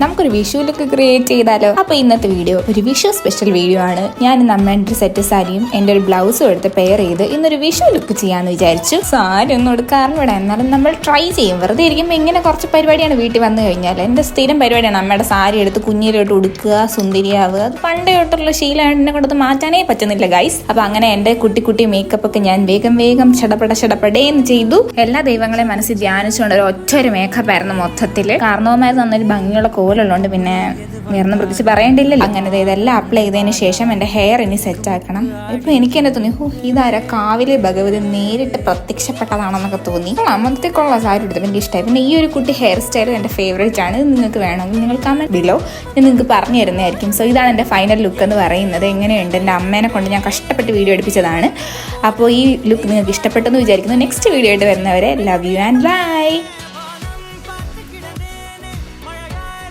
നമുക്കൊരു Vishu look create ചെയ്താലോ? അപ്പോൾ ഇന്നത്തെ വീഡിയോ ഒരു വിഷു സ്പെഷ്യൽ വീഡിയോ ആണ്. ഞാൻ ഇന്ന് അമ്മേൻ്റെ സെറ്റ് സാരിയും എൻ്റെ ഒരു ബ്ലൗസും എടുത്ത് പെയർ ചെയ്ത് ഇന്നൊരു വിഷു ലുക്ക് ചെയ്യാമെന്ന് വിചാരിച്ചു. സാരി ഒന്നും എടുക്കാറില്ല, എന്നാലും നമ്മൾ ട്രൈ ചെയ്യും. വെറുതെ ഇരിക്കുമ്പോൾ ഇങ്ങനെ കുറച്ച് പരിപാടിയാണ് വീട്ടിൽ വന്നു കഴിഞ്ഞാൽ. എൻ്റെ സ്ഥിരം പരിപാടിയാണ് അമ്മയുടെ സാരി എടുത്ത് കുഞ്ഞിലോട്ട് ഉടുക്കുക, സുന്ദരിയാവുക. അത് പണ്ടേ തൊട്ടുള്ള ശീലമാണ്, എന്നെ കൊണ്ടത് മാറ്റാനേ പറ്റുന്നില്ല ഗൈസ്. അപ്പോൾ അങ്ങനെ എൻ്റെ കുട്ടി മേക്കപ്പ് ഒക്കെ ഞാൻ വേഗം ഷടപടേന്ന് ചെയ്തു. എല്ലാ ദൈവങ്ങളെയും മനസ്സിൽ ധ്യാനിച്ചുകൊണ്ട് ഒരു ഒറ്റൊരു മേക്കപ്പ് ആയിരുന്നു മൊത്തത്തിൽ. കാരണവന്മാർ തന്നൊരു ഭംഗിയുള്ള കോലുള്ളതുകൊണ്ട് പിന്നെ വേറെ പ്രത്യേകിച്ച് പറയേണ്ടില്ലല്ലോ. അങ്ങനെ ഇതെല്ലാം അപ്ലൈ ചെയ്തതിന് ശേഷം എൻ്റെ ഹെയർ ഇനി സെറ്റ് ആക്കണം. ഇപ്പൊ എനിക്ക് തന്നെ തോന്നി, ഇതാരാ കാവിലെ ഭഗവതി നേരിട്ട് പ്രത്യക്ഷപ്പെട്ടതാണെന്നൊക്കെ തോന്നി. അമ്മത്തേക്കുള്ള സാരി എടുത്തപ്പോൾ എനിക്ക് ഇഷ്ടമായി. പിന്നെ ഈ ഒരു കുട്ടി ഹെയർ സ്റ്റൈൽ എൻ്റെ ഫേവറേറ്റ് ആണ്. ഇത് നിങ്ങൾക്ക് വേണമെങ്കിൽ നിങ്ങൾ കമന്റ് ബിലോ ഞാൻ നിങ്ങൾക്ക് പറഞ്ഞു തരുന്നതായിരിക്കും. സോ ഇതാണ് എൻ്റെ ഫൈനൽ ലുക്ക് എന്ന് പറയുന്നത്. എങ്ങനെയുണ്ട്? എൻ്റെ അമ്മേനെ കൊണ്ട് ഞാൻ കഷ്ടപ്പെട്ട് വീഡിയോ എടുപ്പിച്ചതാണ്. അപ്പോൾ ഈ ലുക്ക് നിങ്ങൾക്ക് ഇഷ്ടപ്പെട്ടെന്ന് വിചാരിക്കുന്നു. നെക്സ്റ്റ് വീഡിയോ ആയിട്ട് വരുന്നവരെ ലവ് യു ആൻഡ് ബൈ.